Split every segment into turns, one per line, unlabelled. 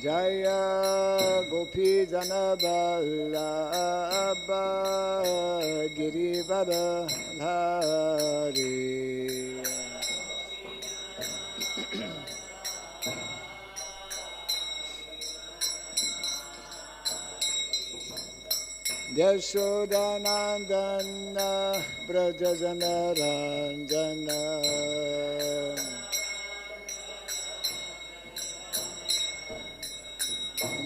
Jaya Gopi Jana Vallabha Girivardhari Yashodanandana Brajajana Ranjana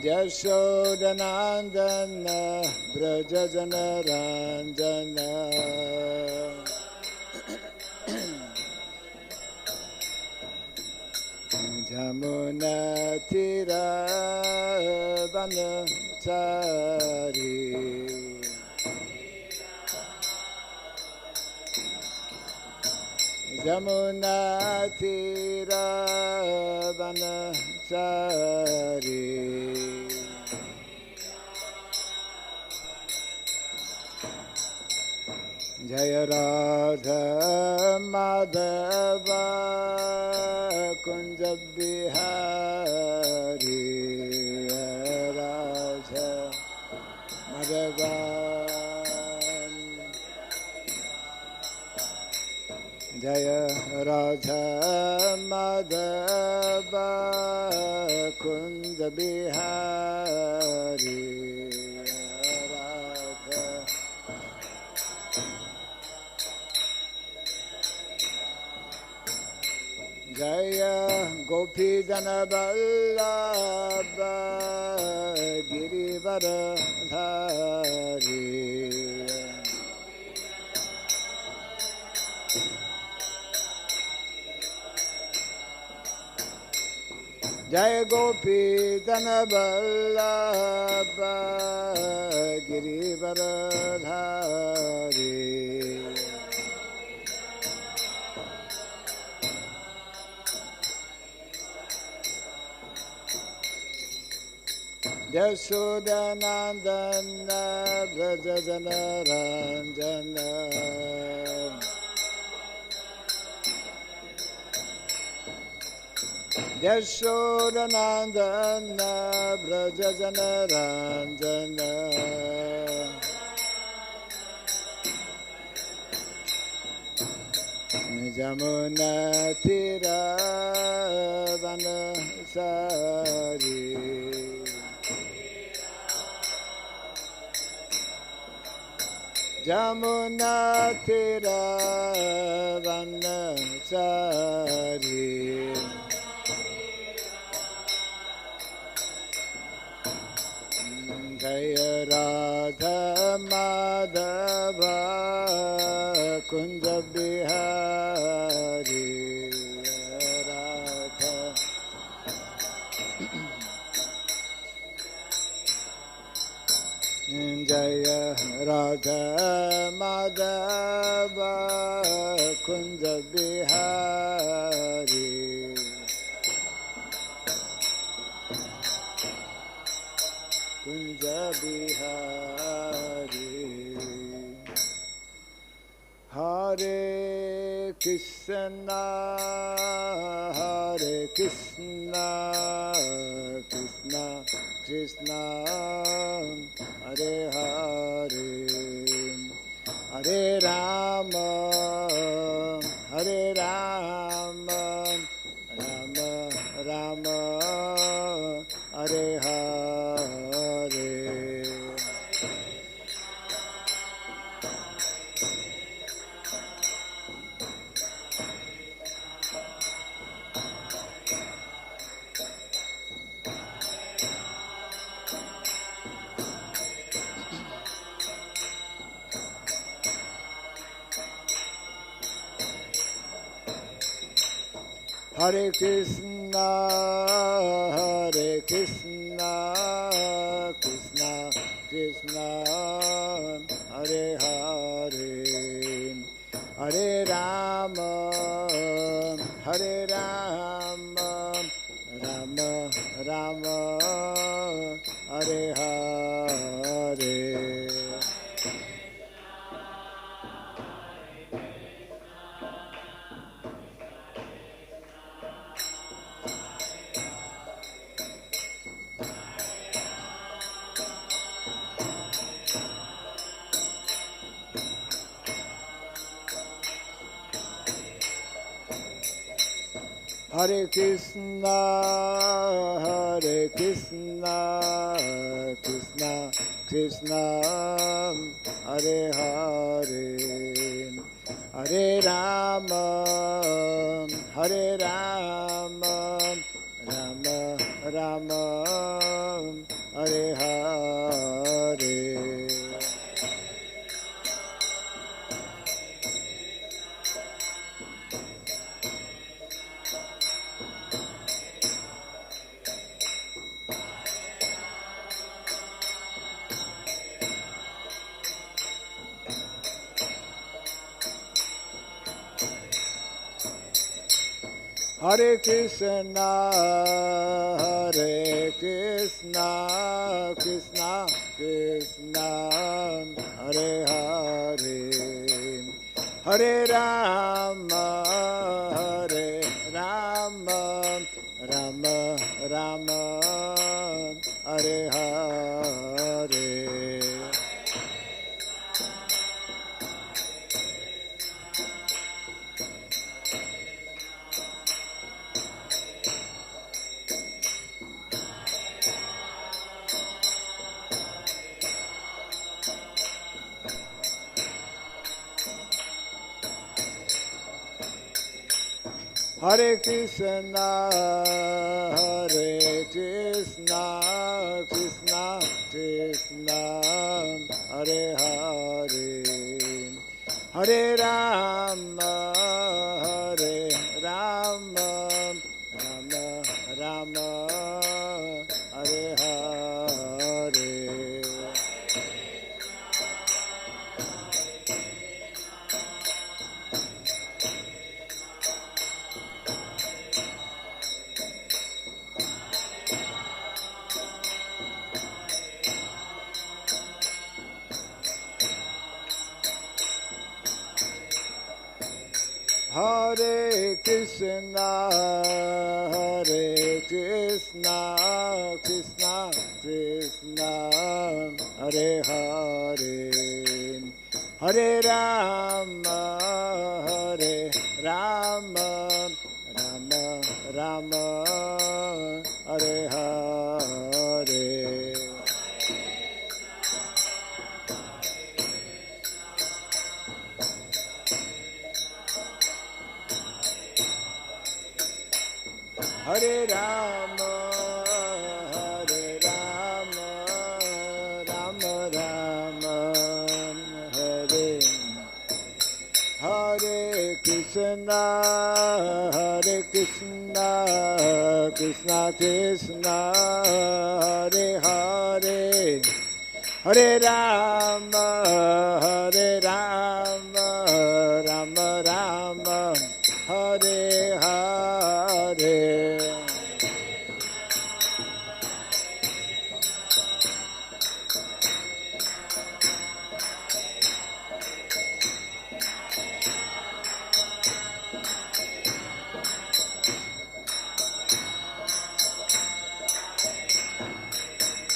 Yashodanandana Brajajana Ranjana Jamuna Tira Vanachari Jamuna Tira Vanachari Jaya Radha Madhava Kunja Bihari Radha Madhava Jaya Radha Madhava Kunja Bihari Jaya Gopi Jana Vallabha Girivardhari Jaya Gopi Jana Vallabha Girivardhari Yashodanandana Brajajana Ranjana Yashodanandana Brajajana Ranjana Jamuna Tira Vanachari Jamuna Tira Vanachari Jaya Radha Madhava Kunja Bihari Radha Jaya Radha Madhava Kunja Bihari Kunja Bihari Hare Krishna Hare Krishna Krishna Krishna Hare Hare Hare Rama Hare Rama Rama Rama Hare Hare Hare Krishna, Hare Krishna, Krishna Krishna, Hare Hare, Hare Rama, Hare Rama, Rama Rama, Hare Hare. Hare Krishna, Krishna Krishna, Hare Hare, Hare Rama, Rama Rama, Hare Hare. Hare Krishna, Krishna Krishna, Hare Hare, Hare Rama, Rama Rama, Hare Hare. Hare Krishna, Krishna Krishna, Hare Hare, Hare Rama, Rama Rama, Hare Hare. Hare Krishna, Krishna Krishna, Hare Hare, Hare Rama, Rama Rama, Hare Hare. Hare Rama, Rama Rama, Hare Hare Krishna, Krishna Krishna, Hare Hare, Hare Rama, Rama Rama, Hare Hare.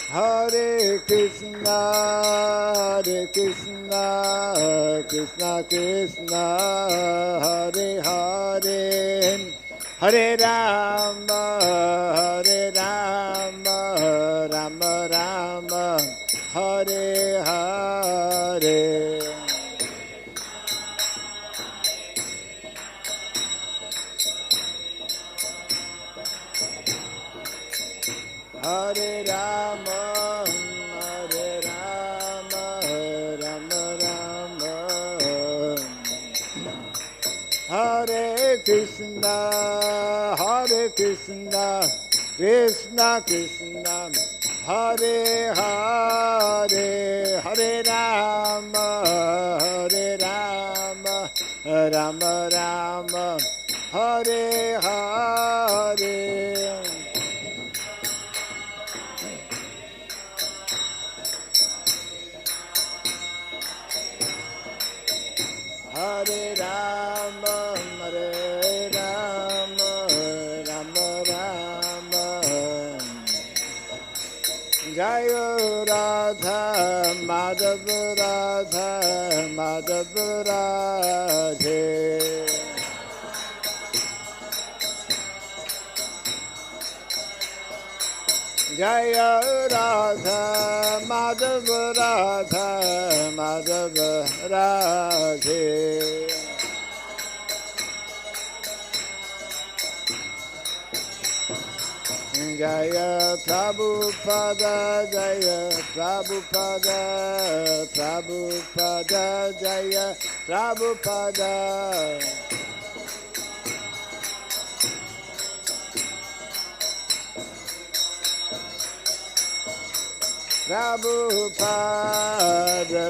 Hare Krishna, Krishna Krishna, Hare Hare, Hare Rama, Rama Rama, Hare Hare. Hare Rama, Rama Rama, Hare Krishna, Krishna Krishna, Hare Hare, Hare Rama, Rama Rama, Hare Hare. Hare Rama, Rama Rama, Jaya Radha, Madhava Radha, Madhava Radhe. Jaya Radha Madhava Radha Madhava Radhe Jaya Prabhupada Jaya Prabhupada Prabhupada Jaya Prabhupada Prabhupada,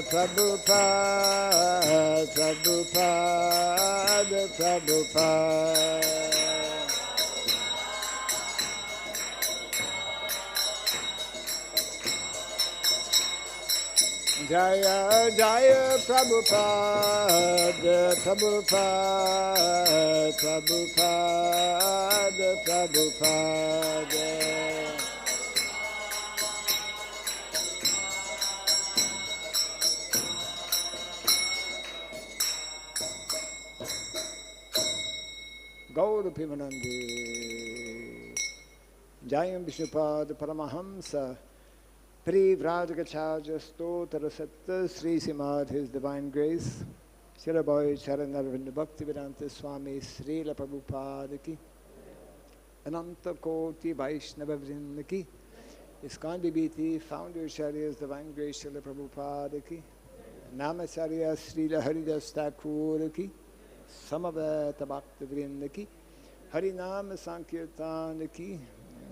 Prabhupada, Prabhupada, Prabhupada. Jaya, Jaya, Prabhupada, Prabhupada, Prabhupada, Prabhupada. Gaura Pimanandi Jayam Vishnupada Paramahamsa Pri-Vrajagacharya Stotra Satta Sri Srimad His Divine Grace Srila Bhai Charanarvinda Bhakti Vedanta Swami Srila Prabhupada Ki Ananta Koti Vaishnava Vrinda Ki ISKCON BBT Founder Acharya's Divine Grace Srila Prabhupada Ki Namacharya Srila Haridas Thakur Ki Samaveta Bhakti Vrinda Ki Harinam Sankirtan Ki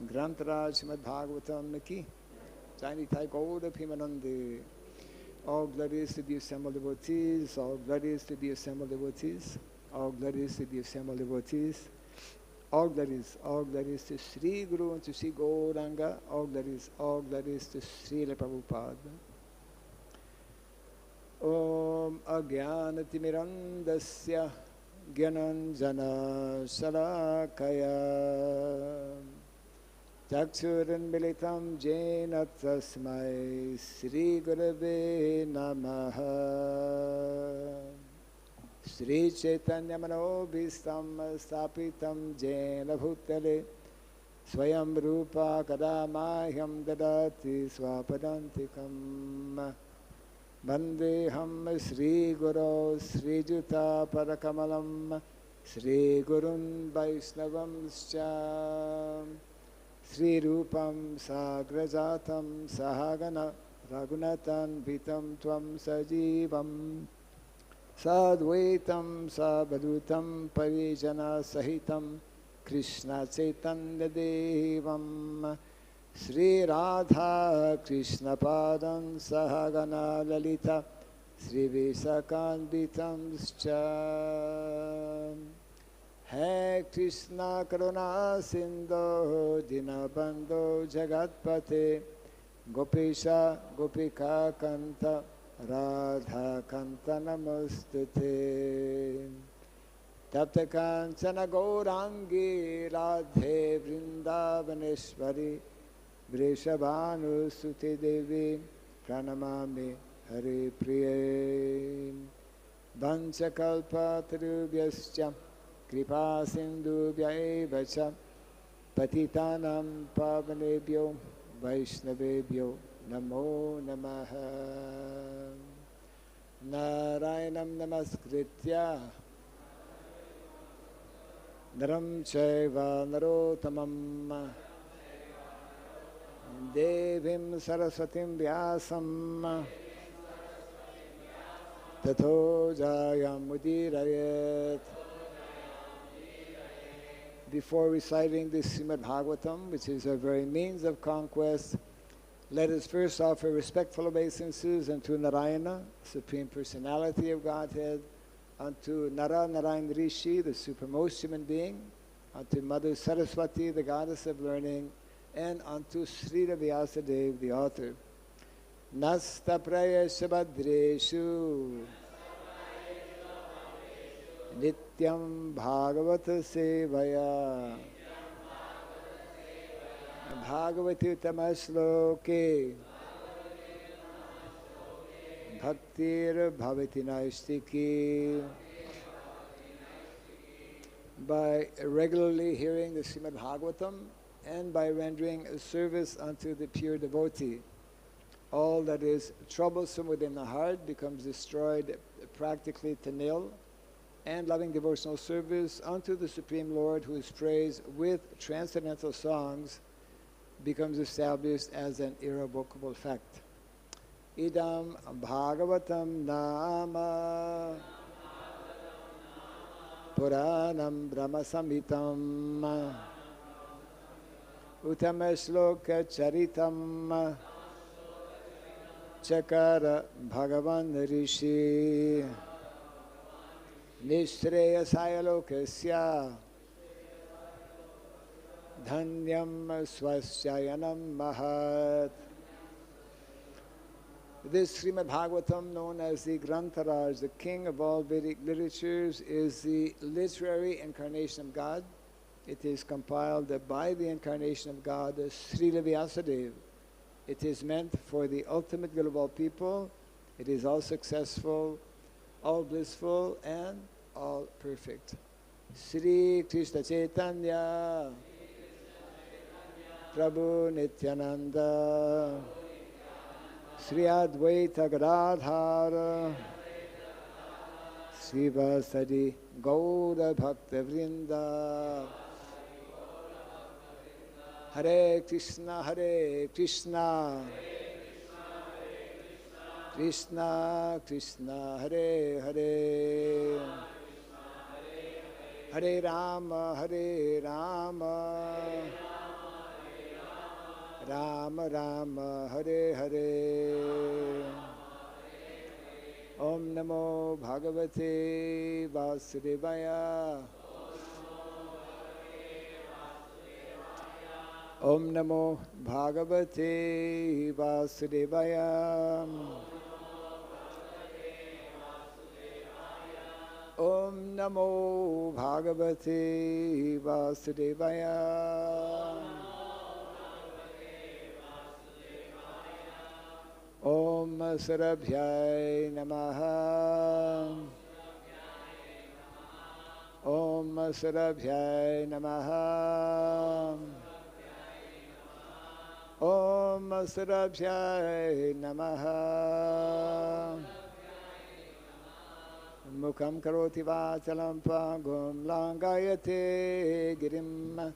Grantaraj Srimad Bhagavatam Ki Jani Thai Gauda Pimanandi. All glories to the assembled devotees, all glories to the assembled devotees, all glories to the assembled devotees, all glories to Sri Guru and to Sri Gauranga, all glories to Srila Prabhupada. Om Agyanatimirandasya Gyananjana Salakaya Chakshurunmilitam Jena Tasmai Sri Gurave Namaha Sri Chaitanya Manobhistam Stapitam Jena Bhutale Swayam Rupa Kadamahyam Dadati Swapadantikam Vandeham Sri Guru Sri Juta Parakamalam Sri Gurun Vaishnavamscha Sri Rupam Sagrajatam Sahagana Raghunatan Vitam Tvam Sajivam Sadvaitam Sabhadutam Parijana Sahitam Krishna Chaitanya Devam Sri Radha Krishna Padam Sahagana Lalita Sri Visakanvitam Scha Hai Krishna Karuna Sindhu Dinabandhu Jagatpate Gopisha Gopika Kanta Radha Kanta Namostute Tapta Kanchana Gaurangi Radhe Vrindavaneshwari Vrishabhanu Suti Devi Pranamami Hari Priye Vanchakalpa Tarubhyascha Kripa Sindhubhya eva cha Patitanam Pavanebhyo Vaishnavebhyo Namo Namaha Narayanam Namaskritya Naram Chaiva Narottamam Devim Saraswatim Vyasam Tato Jayam Udirayet. Before reciting the Srimad Bhagavatam, which is our very means of conquest, let us first offer respectful obeisances unto Narayana, Supreme Personality of Godhead, unto Nara Narayan Rishi, the supremmost human being, unto Mother Saraswati, the goddess of learning, and unto Sri Vyasadeva, the author. Nasta praya shabadreshu Nityam Bhagavata Sevaya Bhagavati Tamasloke Bhaktir Bhavati Naistiki. By regularly hearing the Srimad Bhagavatam and by rendering a service unto the pure devotee. All that is troublesome within the heart becomes destroyed practically to nil, and loving devotional service unto the Supreme Lord, who is praised with transcendental songs, becomes established as an irrevocable fact. Idam Bhagavatam Nama Puranam Brahma Samhitam Uttama Shloka Caritam Chakara Bhagavan Rishi Nishreyasaya Lokasya Dhanyam Swasyayanam Mahat. This Srimad Bhagavatam, known as the Grantharaj, the king of all Vedic literatures, is the literary incarnation of God. It is compiled by the incarnation of God, Srila Vyasadeva. It is meant for the ultimate good of all people. It is all successful, all blissful, and all perfect. Sri Krishna Chaitanya Prabhu Nityananda Sri Advaita Gadadhara Srivasadi Gaura Bhakta Vrinda. Hare Krishna, Hare Krishna, Krishna Krishna, Hare Hare, Hare Rama, Hare Rama, Rama Rama, Hare Hare. Om Namo Bhagavate Vasudevaya. Om Namo Bhagavate Vasudevaya. Om Namo Bhagavate Vasudevaya. Om Sarabhyai Namaha. Om Sarabhyai Namaha. Om Sarabhyai Namaha. Mukham karoti vachalam pangum langayate girim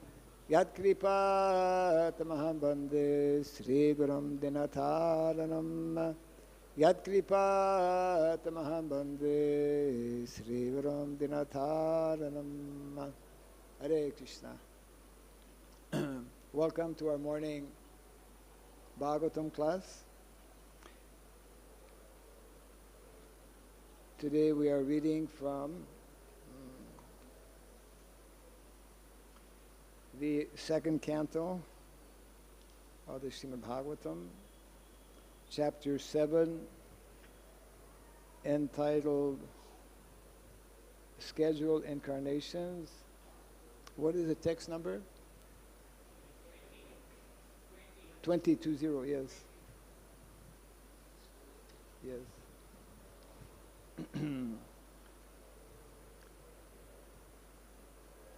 yat kripa tamaham bande Sri Gurum Dinatharanam. Yat kripa tamaham bande Sri Gurum Dinatharanam. Hare Krishna. Welcome to our morning Bhagavatam class. Today we are reading from the second canto of the Srimad Bhagavatam, chapter 7, entitled Scheduled Incarnations. What is the text number? 2020, yes. Yes.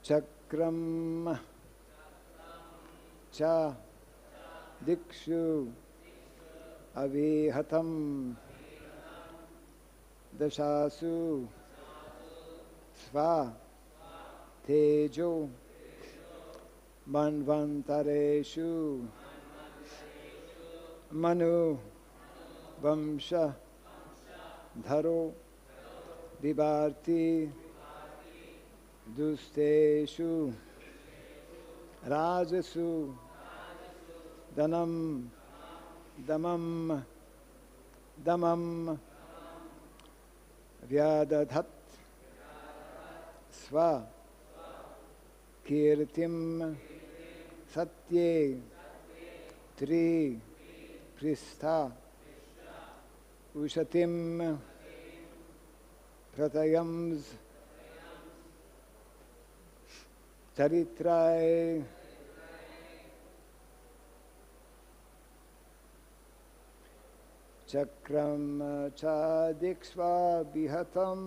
Cakram cha dikṣu avihataṁ daśasu sva-tejo manvantareṣu manu-vaṁśa-dharo bibharti duṣṭeṣu rājasu damaṁ vyadadhāt sva-kīrtiṁ satye tri-pṛṣṭha uśatīṁ prathayaṁś caritraiḥ cakraṁ ca dikṣv avihataṁ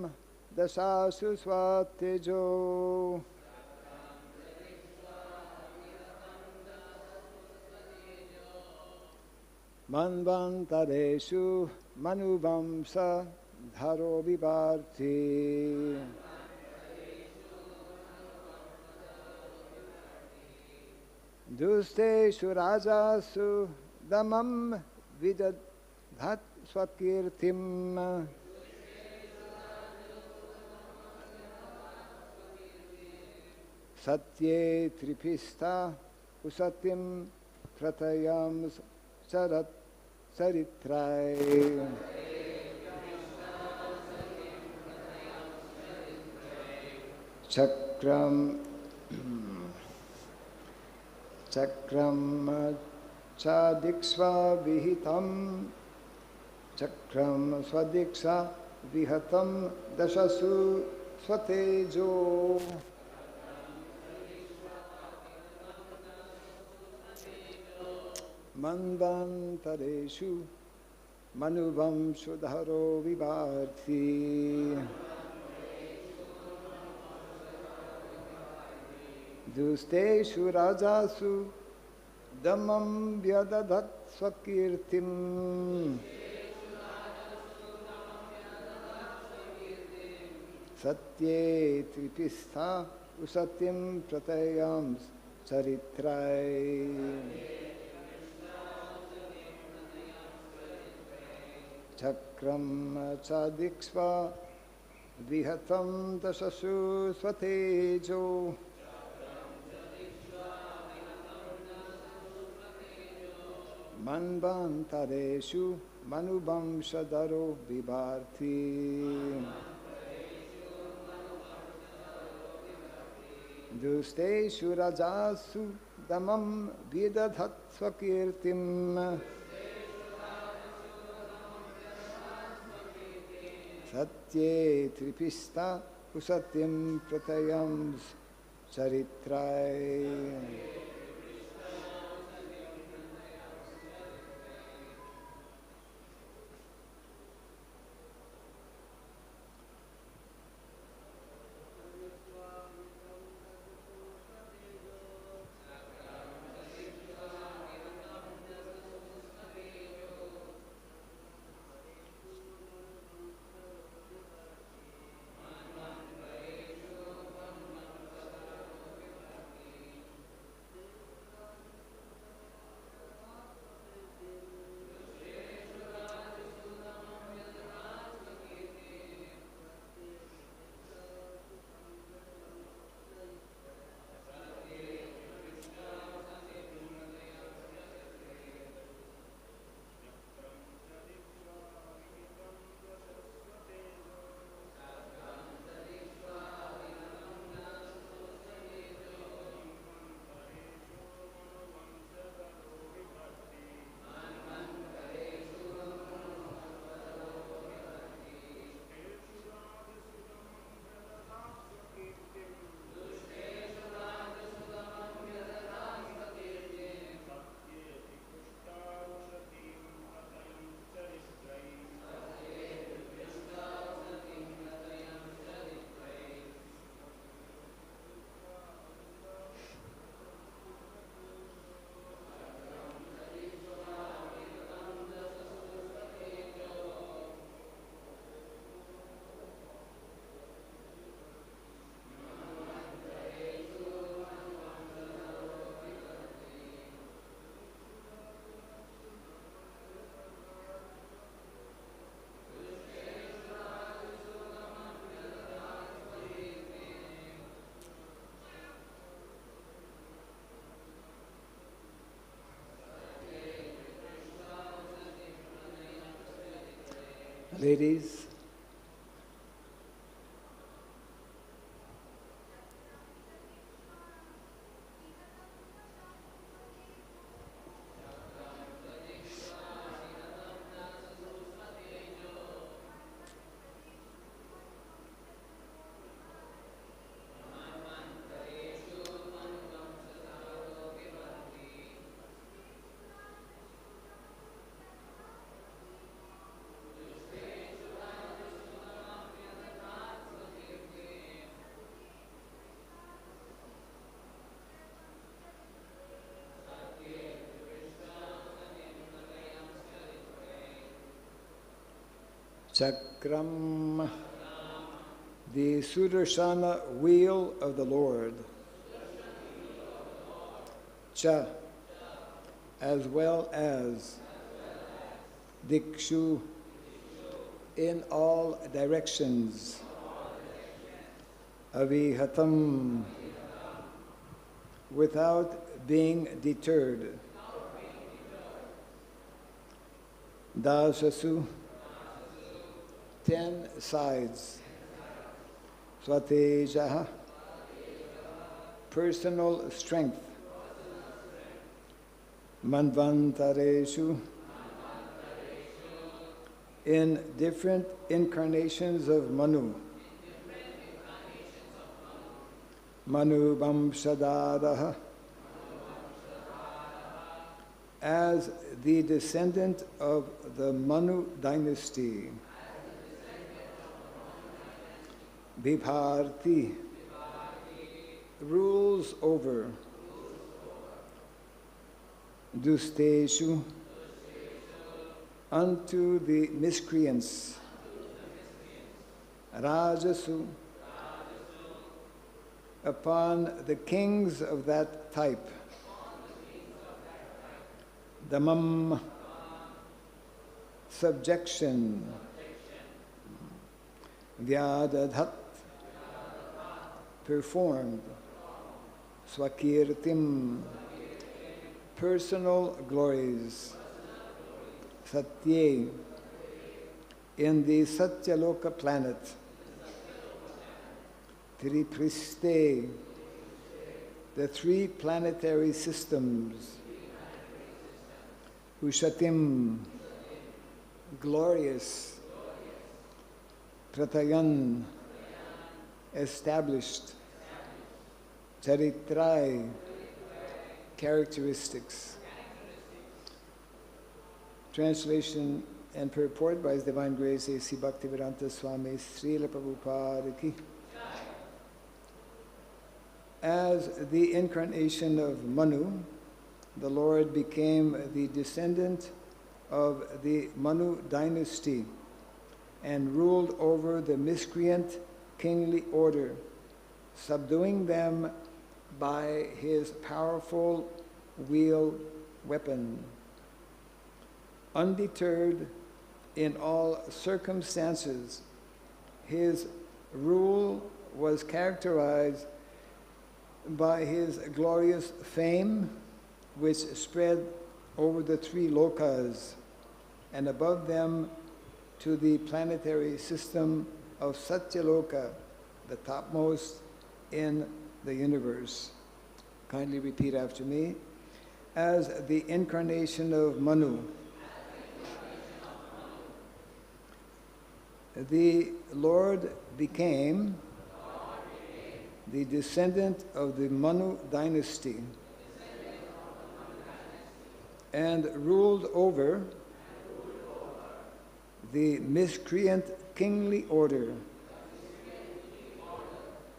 daśasu sva-tejo manvantareṣu manu-vaṁśa-dharo bibharti. Duṣṭeṣu rājasu damaṁ vyadadhāt sva-kīrtiṁ. Satye tri-pṛṣṭha uśatīṁ prathayaṁś caritraiḥ. Cakraṁ cha dikṣv avihataṁ cakraṁ sva-dikṣa avihataṁ daśasu sva-tejo. manvantareṣu manu-vaṁśa-dharo bibharti. duṣṭeṣu rājasu damaṁ vyadadhāt sva-kīrtiṁ. satye tri-pṛṣṭha uśatīṁ prathayaṁś caritraiḥ. cakraṁ cha dikṣv avihataṁ daśasu sva-tejo. manvantareṣu manu-vaṁśa-dharo bibharti. duṣṭeṣu rājasu damaṁ vyadadhāt sva-kīrtiṁ. satye tri-pṛṣṭha uśatīṁ prathayaṁś caritraiḥ. Ladies, cakram, the Sudarśana wheel of the Lord, cha, as well as dikṣu, in all directions, avihataṁ, without being deterred, daśasu, 10 sides, sva-tejaḥ, personal strength, manvantareṣu, in different incarnations of Manu, manu-vaṁśa-dharaḥ, as the descendant of the Manu dynasty, bibharti, rules over duṣṭeṣu, unto the miscreants, rājasu, upon the kings of that type, damaṁ, subjection, vyadadhāt, performed, sva-kīrtiṁ, personal glories, satye, in the Satyaloka planet, tri-pṛṣṭhe, the 3 planetary systems, uśatīṁ, glorious, prathayaṁś, established, caritraiḥ, characteristics. Translation and purport by His Divine Grace A.C. Bhaktivedanta Swami Srila Prabhupada Ki. As the incarnation of Manu, the Lord became the descendant of the Manu dynasty and ruled over the miscreant kingly order, subduing them by His powerful wheel weapon. Undeterred in all circumstances, His rule was characterized by His glorious fame, which spread over the 3 lokas and above them to the planetary system of Satyaloka, the topmost in the universe. Kindly repeat after me. As the incarnation of Manu, the Lord became the descendant of the Manu dynasty and ruled over the miscreant kingly order,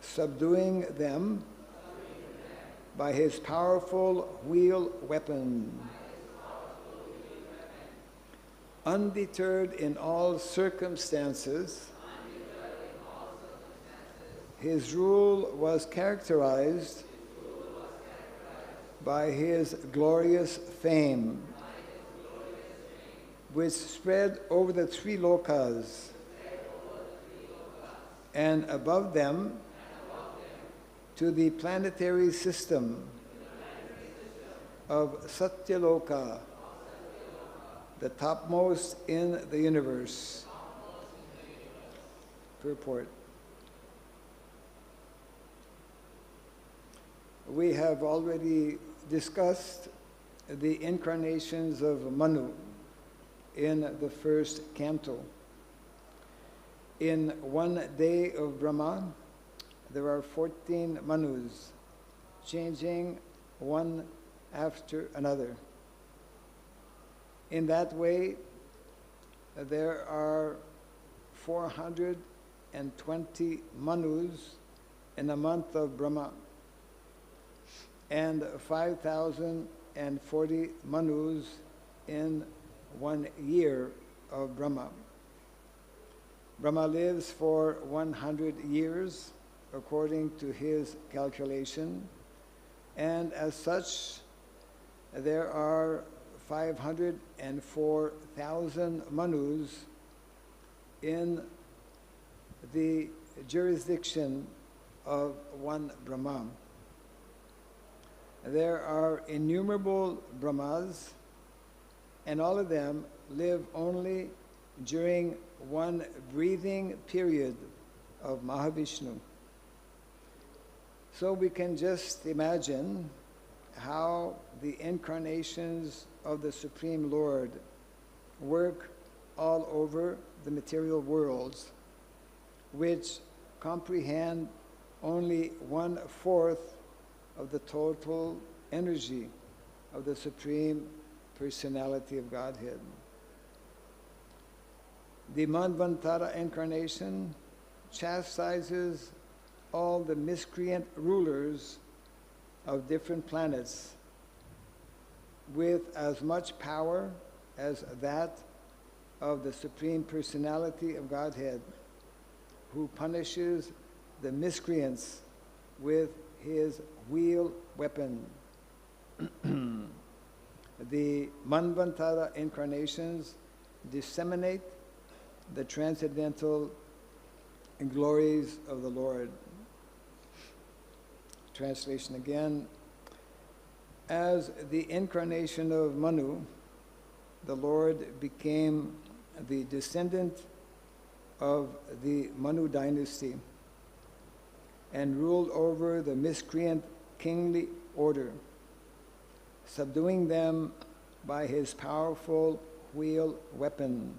subduing them by His powerful wheel weapon. Undeterred in all circumstances, His rule was characterized by His glorious fame, which spread over the 3 lokas and above them to the planetary system of Satyaloka, the topmost in the universe. Purport. We have already discussed the incarnations of Manu in the first canto. In one day of Brahma, there are 14 Manus, changing one after another. In that way, there are 420 Manus in a month of Brahma, and 5,040 Manus in 1 year of Brahma. Brahma lives for 100 years according to his calculation, and as such there are 504,000 manus in the jurisdiction of one Brahma. There are innumerable Brahmas, and all of them live only during one breathing period of Mahavishnu. So we can just imagine how the incarnations of the Supreme Lord work all over the material worlds, which comprehend only 1/4 of the total energy of the Supreme Personality of Godhead. The Manvantara incarnation chastises all the miscreant rulers of different planets with as much power as that of the Supreme Personality of Godhead, who punishes the miscreants with his wheel weapon. The Manvantara incarnations disseminate the transcendental glories of the Lord. Translation again. As the incarnation of Manu, the Lord became the descendant of the Manu dynasty and ruled over the miscreant kingly order, subduing them by his powerful wheel weapon.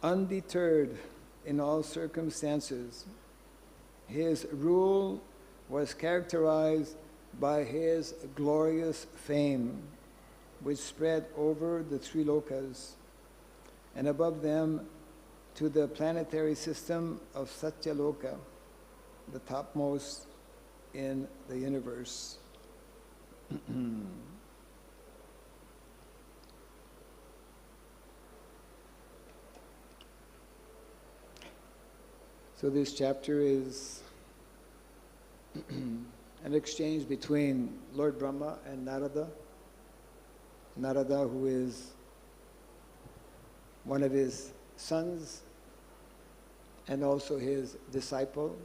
Undeterred in all circumstances, his rule was characterized by his glorious fame, which spread over the three lokas, and above them to the planetary system of Satyaloka, the topmost in the universe. So this chapter is an exchange between Lord Brahma and Narada. Narada, who is one of his sons and also his disciple.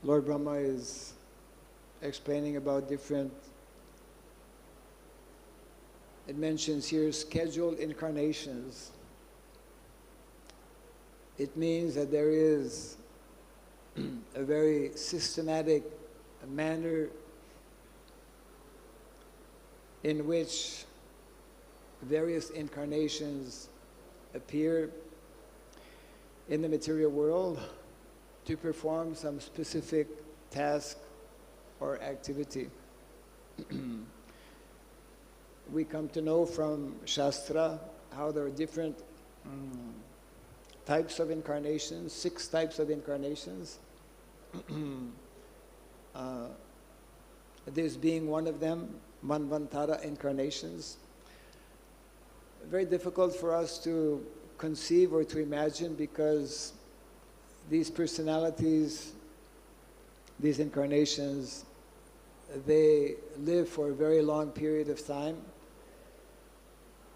Lord Brahma is explaining about different, it mentions here scheduled incarnations. It means that there is a very systematic manner in which various incarnations appear in the material world to perform some specific task or activity. We come to know from Shastra how there are different types of incarnations, 6 types of incarnations. This being one of them, Manvantara incarnations. Very difficult for us to conceive or to imagine, because these personalities, these incarnations, they live for a very long period of time,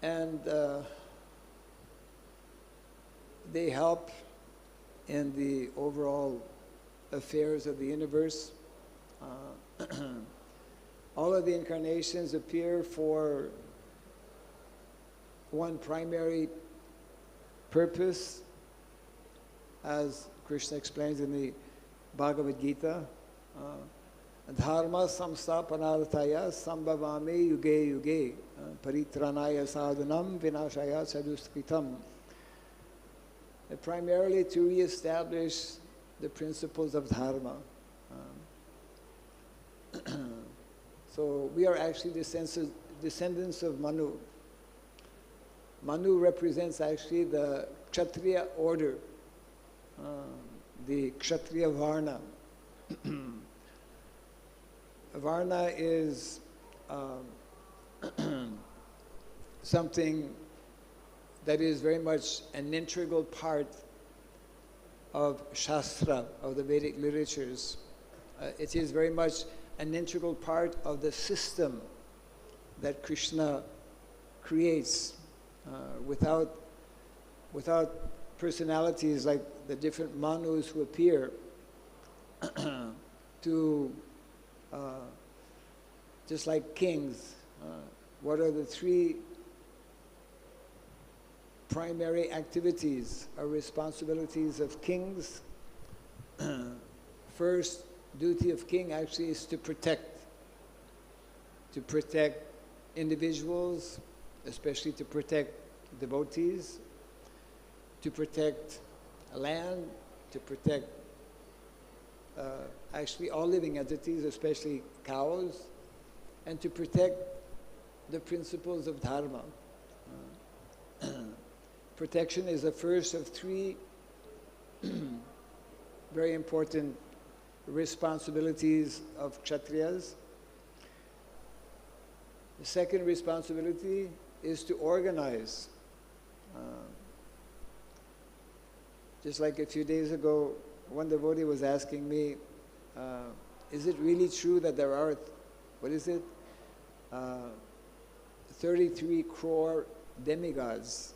and they help in the overall affairs of the universe. All of the incarnations appear for one primary purpose, as Krishna explains in the Bhagavad Gita. Dharma samstapanarthaya sambhavami yuge yuge paritranaya sadhanam vinashaya saduskritam. Primarily to re-establish the principles of dharma. So we are actually descendants of Manu. Manu represents actually the Kshatriya order, the Kshatriya Varna. Varna is something that is very much an integral part of Shastra, of the Vedic literatures. It is very much an integral part of the system that Krishna creates. Without personalities like the different manus who appear to just like kings. What are the three primary activities or responsibilities of kings? First duty of king actually is to protect individuals, especially to protect devotees, to protect land, to protect actually all living entities, especially cows, and to protect the principles of dharma. Protection is the first of three very important responsibilities of kshatriyas. The second responsibility is to organize. Just like a few days ago, one devotee was asking me, is it really true that there are, 33 crore demigods?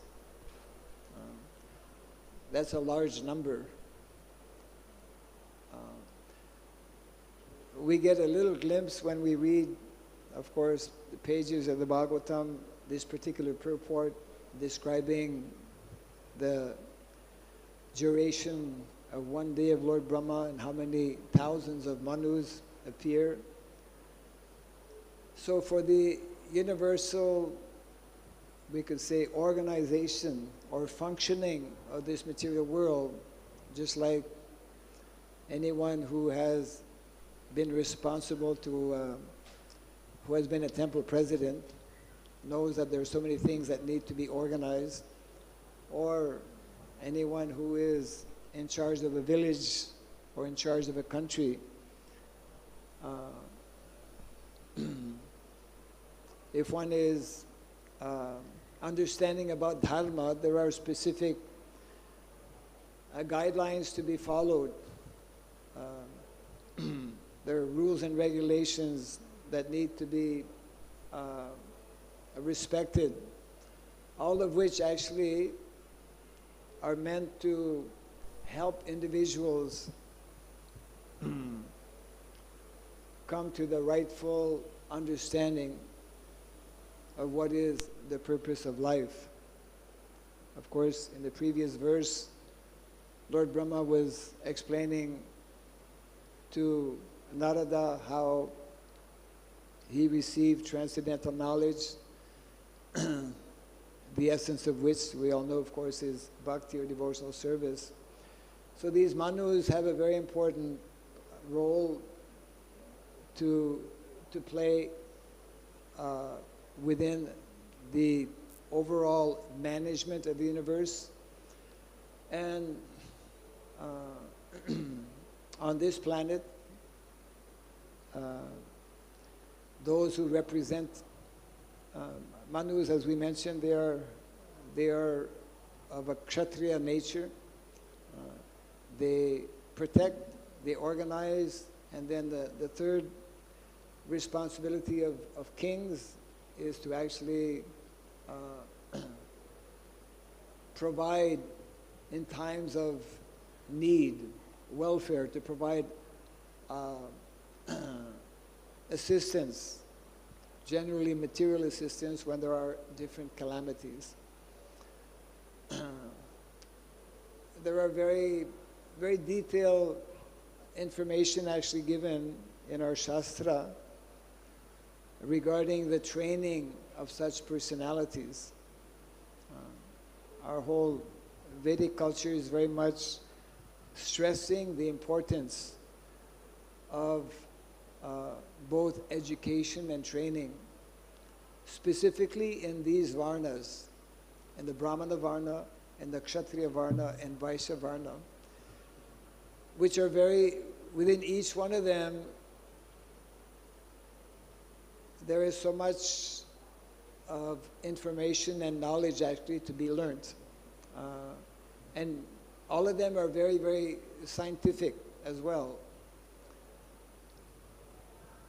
That's a large number. We get a little glimpse when we read, of course, the pages of the Bhagavatam, this particular purport describing the duration of one day of Lord Brahma and how many thousands of manus appear. So for the universal, we could say, organization or functioning of this material world, just like anyone who has been responsible to, who has been a temple president, knows that there are so many things that need to be organized, or anyone who is in charge of a village or in charge of a country. If one is understanding about dharma, there are specific guidelines to be followed. There are rules and regulations that need to be respected, all of which actually are meant to help individuals come to the rightful understanding of what is the purpose of life. Of course, in the previous verse, Lord Brahma was explaining to Narada how he received transcendental knowledge, the essence of which we all know, of course, is bhakti or devotional service. So these manus have a very important role to play within the overall management of the universe. And on this planet, those who represent manus, as we mentioned, they are of a kshatriya nature. They protect, they organize, and then the third responsibility of kings is to actually provide in times of need, welfare, to provide assistance, generally material assistance when there are different calamities. There are very, very detailed information actually given in our Shastra regarding the training of such personalities. Our whole Vedic culture is very much stressing the importance of both education and training, specifically in these varnas, in the Brahmana varna, and the Kshatriya varna, and Vaishya varna, which are very, within each one of them, there is so much of information and knowledge actually to be learned. And all of them are very, very scientific as well.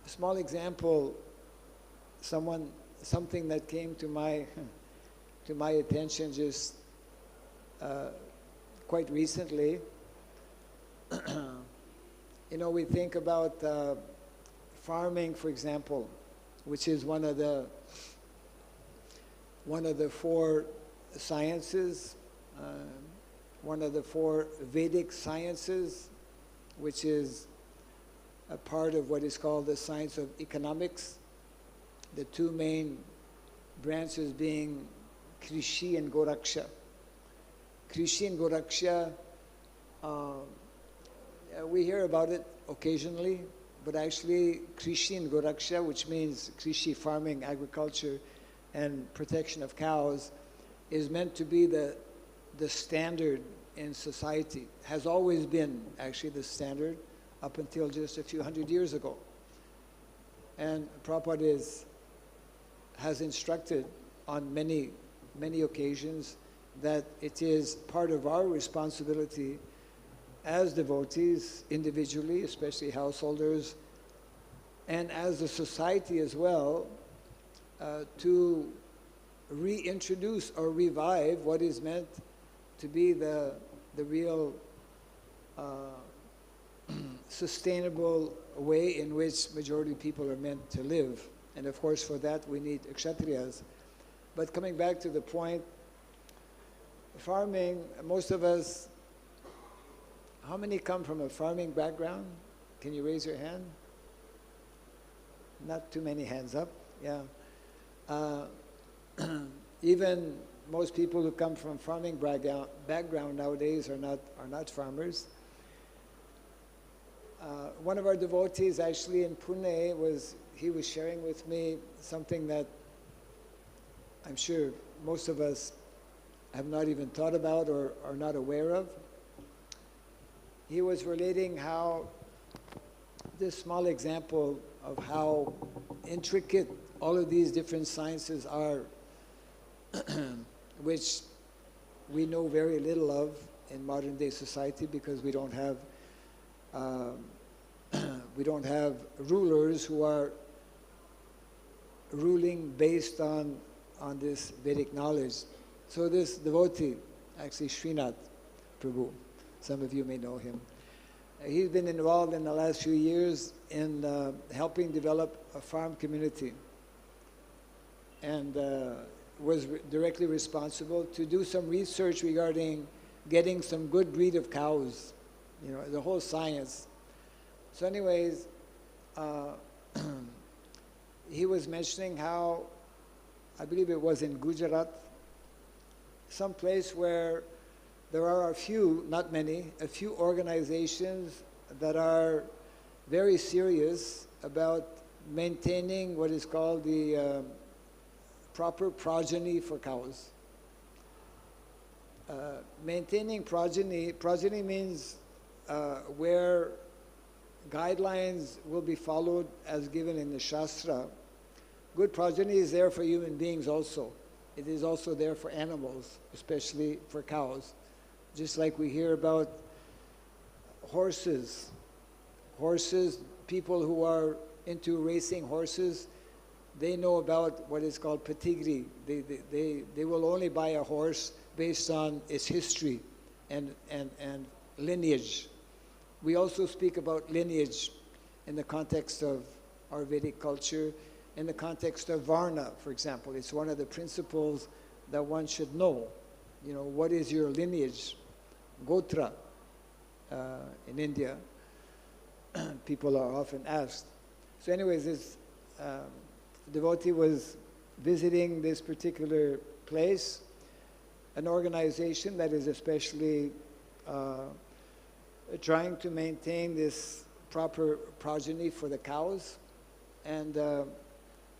A small example, something that came to my attention just quite recently. You know, we think about farming, for example, which is one of the four sciences, one of the four Vedic sciences, which is a part of what is called the science of economics. The two main branches being Krishi and Goraksha. Krishi and Goraksha, we hear about it occasionally, but actually Krishi and Goraksha, which means Krishi, farming, agriculture, and protection of cows, is meant to be the standard in society. Has always been actually the standard up until just a few hundred years ago. And Prabhupada has instructed on many, many occasions that it is part of our responsibility as devotees, individually, especially householders, and as a society as well, to reintroduce or revive what is meant to be the real sustainable way in which majority of people are meant to live. And of course, for that we need kshatriyas. But coming back to the point, farming, most of us, how many come from a farming background? Can you raise your hand? Not too many hands up, yeah. Even most people who come from farming background nowadays are not farmers. One of our devotees actually in Pune was sharing with me something that I'm sure most of us have not even thought about or are not aware of. He was relating how this small example of how intricate all of these different sciences are, which we know very little of in modern day society because we don't have rulers who are ruling based on this Vedic knowledge. So this devotee, actually Srinath Prabhu, some of you may know him. He's been involved in the last few years in helping develop a farm community, and was directly responsible to do some research regarding getting some good breed of cows, you know, the whole science. So anyways, he was mentioning how, I believe it was in Gujarat, some place where there are a few, not many, a few organizations that are very serious about maintaining what is called the proper progeny for cows. Maintaining progeny means where guidelines will be followed as given in the Shastra. Good progeny is there for human beings also. It is also there for animals, especially for cows. Just like we hear about horses. Horses, people who are into racing horses, they know about what is called pedigree. They will only buy a horse based on its history and lineage. We also speak about lineage in the context of our Vedic culture, in the context of Varna, for example. It's one of the principles that one should know. You know, what is your lineage? Gotra in India, people are often asked. So anyways, this devotee was visiting this particular place, an organization that is especially trying to maintain this proper progeny for the cows. And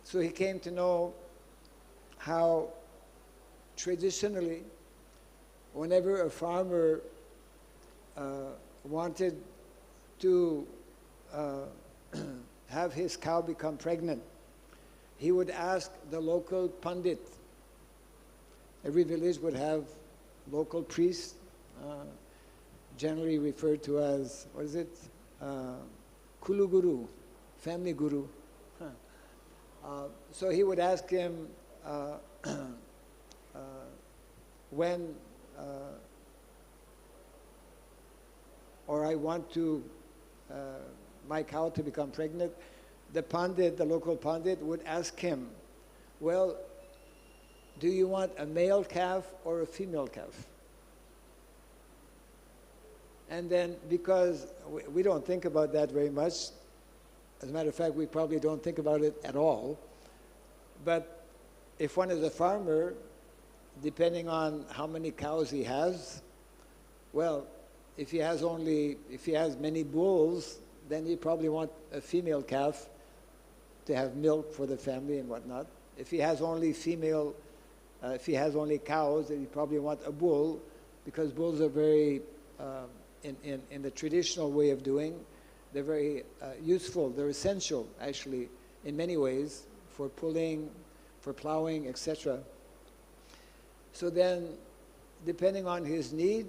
so he came to know how traditionally, whenever a farmer wanted to have his cow become pregnant, he would ask the local pandit. Every village would have local priests, generally referred to as, what is it? Kulu Guru, family guru. So he would ask him when, or I want to, my cow to become pregnant. The pandit, the local pandit, would ask him, well, do you want a male calf or a female calf? And then, because we don't think about that very much, as a matter of fact, we probably don't think about it at all, but if one is a farmer, depending on how many cows he has, well, if he has many bulls, then he probably want a female calf to have milk for the family and whatnot. If he has only cows, then he probably want a bull, because bulls are very, in the traditional way of doing, they're very useful. They're essential, actually, in many ways, for pulling, for plowing, etc. So then, depending on his need,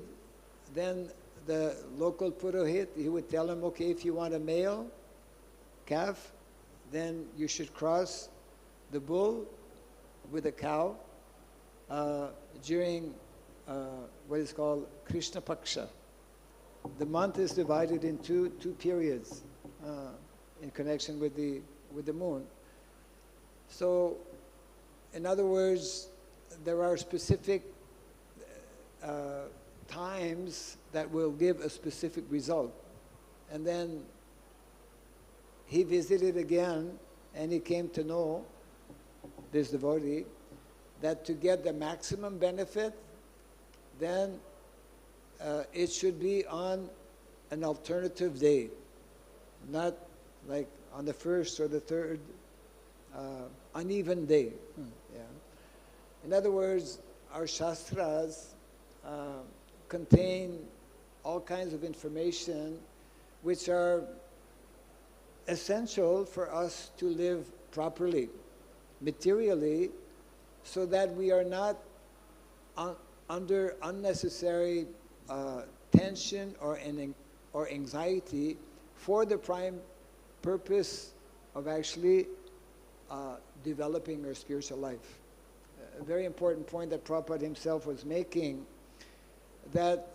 then the local purohit, he would tell him, okay, if you want a male calf, then you should cross the bull with a cow during what is called Krishna Paksha. The month is divided into two periods in connection with the moon. So, in other words, there are specific times that will give a specific result. And then he visited again, and he came to know, this devotee, that to get the maximum benefit, then it should be on an alternative day, not like on the first or the third uneven day. Yeah. In other words, our shastras contain all kinds of information which are essential for us to live properly, materially, so that we are not under unnecessary tension or anxiety for the prime purpose of actually developing our spiritual life. A very important point that Prabhupada himself was making, that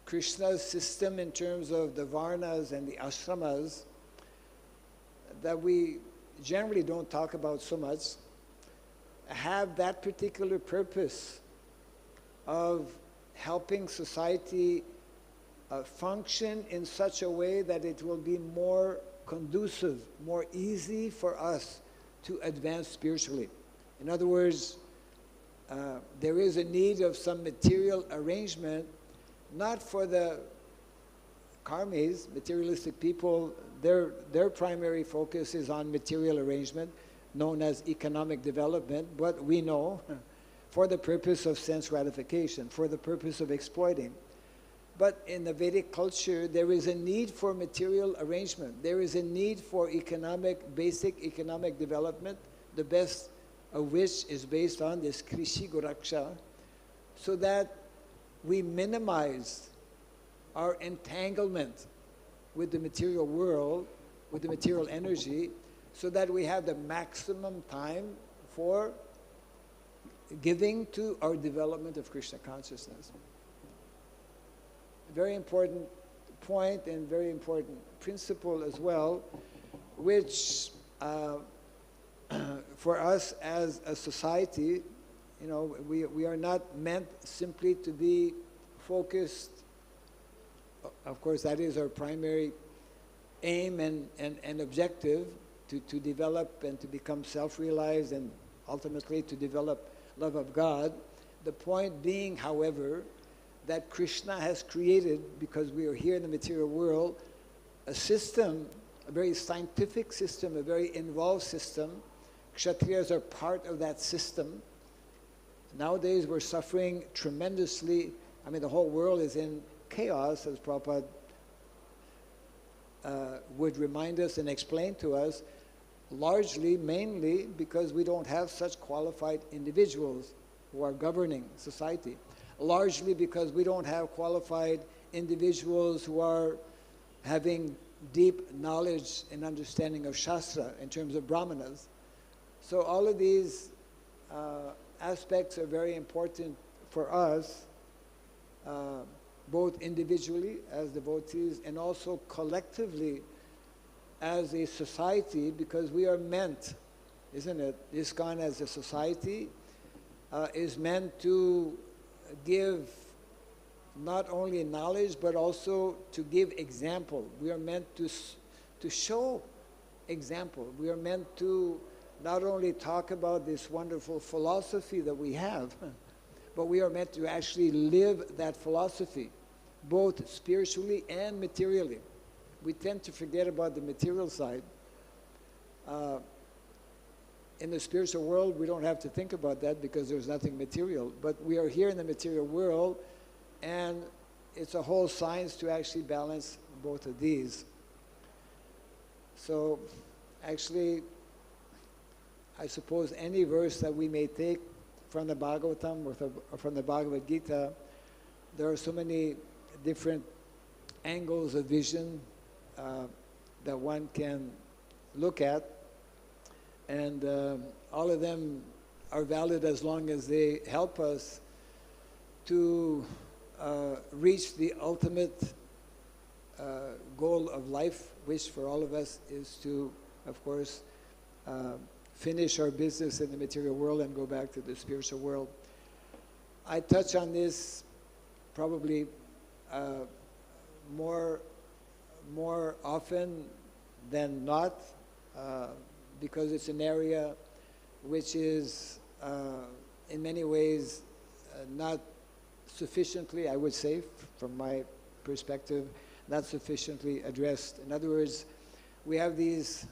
Krishna's system in terms of the varnas and the ashramas, that we generally don't talk about so much, have that particular purpose of helping society function in such a way that it will be more conducive, more easy for us to advance spiritually. In other words, there is a need of some material arrangement, not for the karmis, materialistic people. Their primary focus is on material arrangement, known as economic development, but we know for the purpose of sense gratification, for the purpose of exploiting. But in the Vedic culture, there is a need for material arrangement. There is a need for basic economic development, the best of which is based on this Krishi Guraksha, so that we minimize our entanglement with the material world, with the material energy, so that we have the maximum time for giving to our development of Krishna consciousness. Very important point and very important principle as well, which for us as a society, you know, we are not meant simply to be focused. Of course, that is our primary aim and objective, to develop and to become self-realized and ultimately to develop love of God. The point being, however, that Krishna has created, because we are here in the material world, a system, a very scientific system, a very involved system. Kshatriyas are part of that system. Nowadays we're suffering tremendously. I mean, the whole world is in chaos, as Prabhupada would remind us and explain to us. largely, mainly, because we don't have such qualified individuals who are governing society. Largely because we don't have qualified individuals who are having deep knowledge and understanding of Shastra in terms of Brahmanas. So all of these aspects are very important for us, both individually as devotees and also collectively as a society, because we are meant, isn't it? ISKCON as a society is meant to give not only knowledge but also to give example. We are meant to show example. We are meant to not only talk about this wonderful philosophy that we have, but we are meant to actually live that philosophy, both spiritually and materially. We tend to forget about the material side. In the spiritual world, we don't have to think about that because there's nothing material. But we are here in the material world, and it's a whole science to actually balance both of these. So, actually, I suppose any verse that we may take from the Bhagavatam or from the Bhagavad Gita, there are so many different angles of vision that one can look at, and all of them are valid as long as they help us to reach the ultimate goal of life, which for all of us is to, of course, finish our business in the material world and go back to the spiritual world. I touch on this probably more often than not, because it's an area which is in many ways not sufficiently, I would say, from my perspective, not sufficiently addressed. In other words, we have these,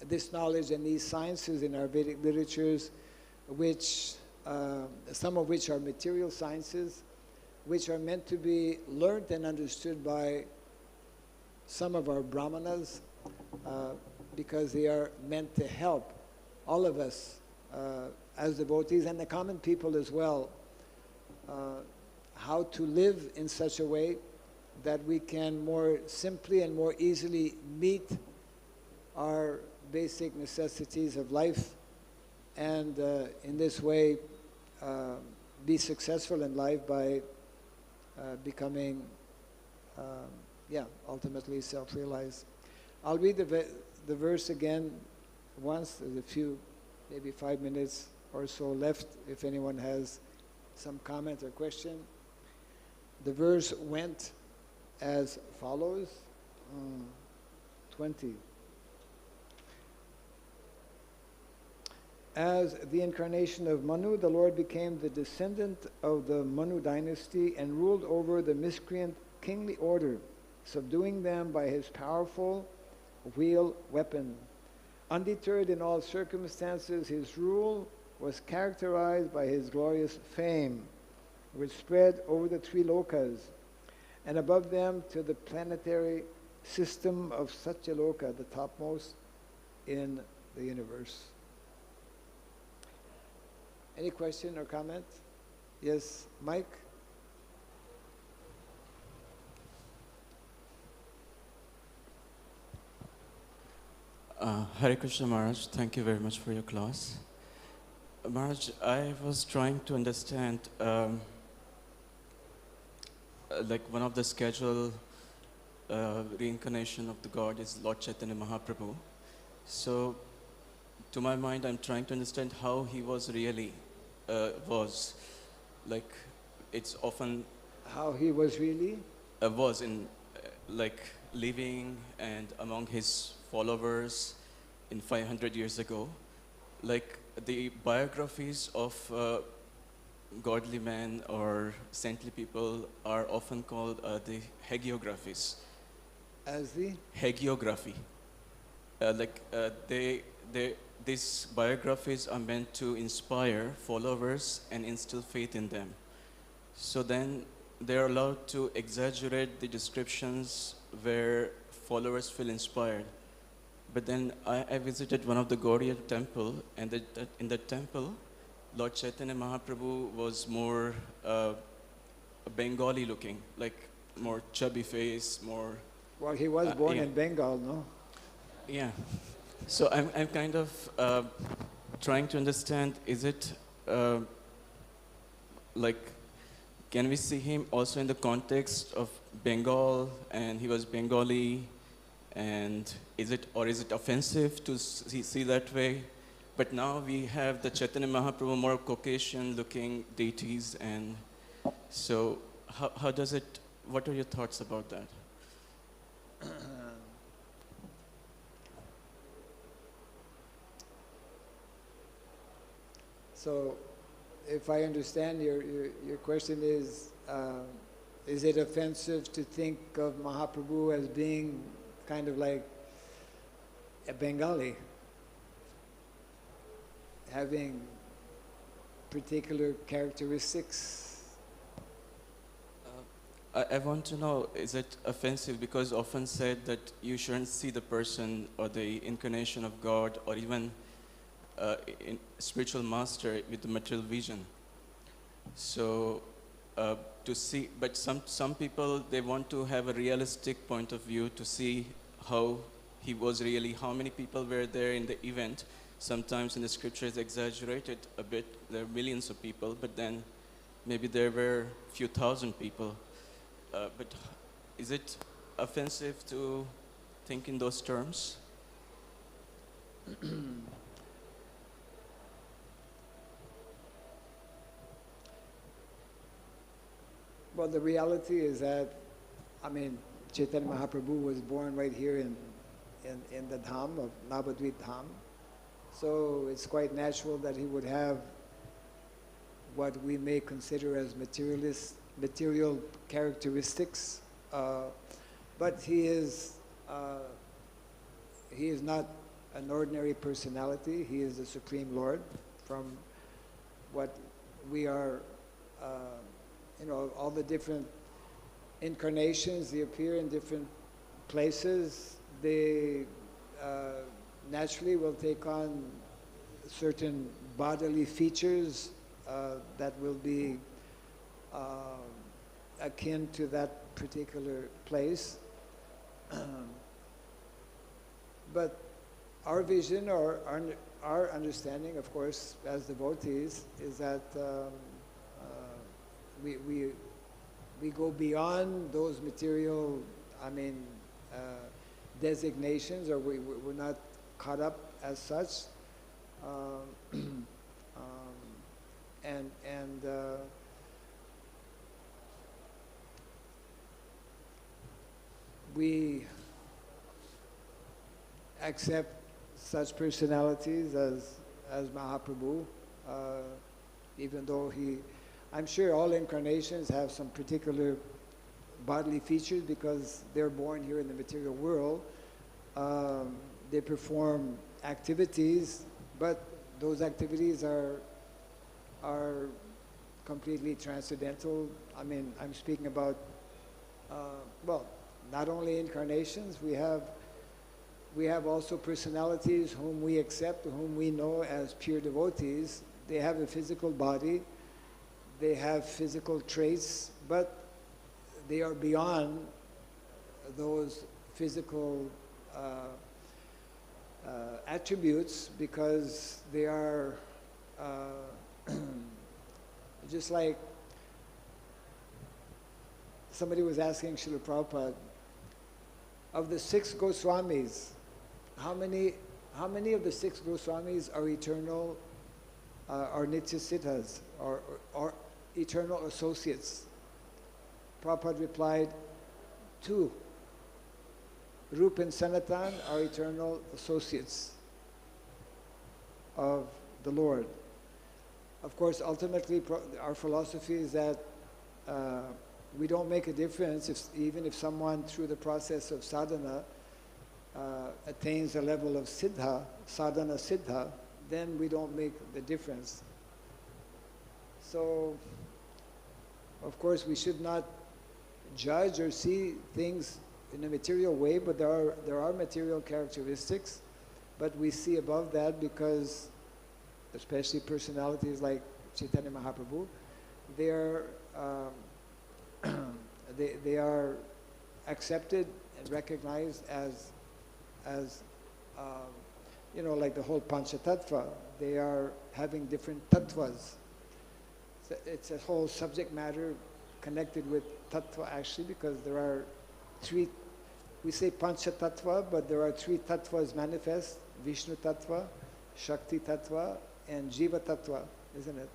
this knowledge and these sciences in our Vedic literatures, which, some of which are material sciences, which are meant to be learned and understood by some of our brahmanas, because they are meant to help all of us as devotees and the common people as well, how to live in such a way that we can more simply and more easily meet our basic necessities of life, and in this way be successful in life by becoming ultimately self-realized. I'll read the verse again once. There's a few, maybe 5 minutes or so left if anyone has some comment or question. The verse went as follows, 20. As the incarnation of Manu, the Lord became the descendant of the Manu dynasty and ruled over the miscreant kingly order, subduing them by his powerful wheel weapon. Undeterred in all circumstances, his rule was characterized by his glorious fame, which spread over the three lokas, and above them to the planetary system of Satyaloka, the topmost in the universe. Any question or comment? Yes, Mike?
Hare Krishna Maharaj, thank you very much for your class. Maharaj, I was trying to understand, like one of the scheduled reincarnation of the God is Lord Chaitanya Mahaprabhu. So, to my mind, I'm trying to understand how he was really, like, it's often...
How he was really?
Was in, like, living and among his followers in 500 years ago. Like, the biographies of godly men or saintly people are often called the hagiographies.
As the?
Hagiography. These biographies are meant to inspire followers and instill faith in them. So then they're allowed to exaggerate the descriptions where followers feel inspired. But then I visited one of the Gaudiya temple, and in the temple, Lord Chaitanya Mahaprabhu was more Bengali looking, like more chubby face, more...
Well, he was born
yeah.
in Bengal, no?
Yeah. So I'm kind of trying to understand, is it like, can we see him also in the context of Bengal, and he was Bengali, and is it offensive to see that way? But now we have the Chaitanya Mahaprabhu, more Caucasian looking deities, and so how does it, what are your thoughts about that?
So, if I understand, your question is it offensive to think of Mahaprabhu as being kind of like a Bengali, having particular characteristics?
I want to know, is it offensive? Because often said that you shouldn't see the person or the incarnation of God or even in spiritual master with the material vision. So to see, but some people, they want to have a realistic point of view to see how he was really, how many people were there in the event. Sometimes in the scriptures exaggerated a bit, there are millions of people, but then maybe there were a few thousand people. But is it offensive to think in those terms?
Well, the reality is that, I mean, Chaitanya Mahaprabhu was born right here in the Dham of Navadvip Dham. So it's quite natural that he would have what we may consider as material characteristics, but he is not an ordinary personality. He is the Supreme Lord. From what we are, all the different incarnations, they appear in different places. They naturally will take on certain bodily features that will be akin to that particular place. But our vision or our understanding, of course, as devotees, is that we go beyond those material, designations, or we're not caught up as such. We accept such personalities as Mahaprabhu, even though I'm sure all incarnations have some particular bodily features because they're born here in the material world. They perform activities, but those activities are completely transcendental. I'm speaking about, not only incarnations, we have also personalities whom we accept, whom we know as pure devotees. They have a physical body, they have physical traits, but they are beyond those physical attributes because they are just like somebody was asking Srila Prabhupada, of the 6 Goswamis, how many of the 6 Goswamis are eternal, are Nitya Siddhas, or eternal associates? Prabhupada replied, 2. Rupa and Sanatan are eternal associates of the Lord. Of course, ultimately, our philosophy is that we don't make a difference even if someone, through the process of sadhana, attains a level of siddha, sadhana siddha, then we don't make the difference. So, of course, we should not judge or see things in a material way, but there are material characteristics, but we see above that because, especially personalities like Chaitanya Mahaprabhu, they are they are accepted and recognized as you know, like the whole Panchatattva. They are having different tattvas. It's a whole subject matter connected with tattva actually, because there are three, we say Panchatattva, but there are three tattvas manifest: Vishnu Tattva, Shakti Tattva, and Jiva Tattva, isn't it?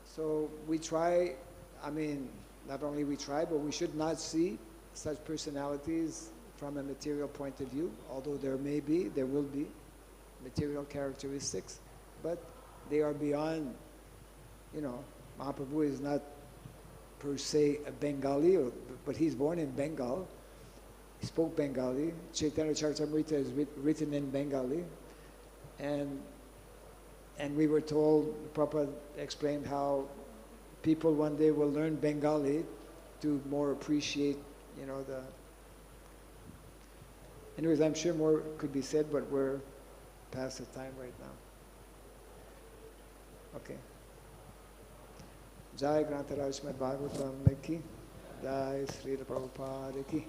So we try, I mean, not only we try, but we should not see such personalities from a material point of view, although there will be material characteristics, but they are beyond, you know, Mahaprabhu is not per se a Bengali, but he's born in Bengal. He spoke Bengali. Chaitanya Charitamrita is written in Bengali. And we were told, Prabhupada explained how people one day will learn Bengali to more appreciate, you know, the... Anyways, I'm sure more could be said, but we're past the time right now. Okay. Jai Grantaraj Srimad Bhagavatam ki, Jai Srila Prabhupada ki.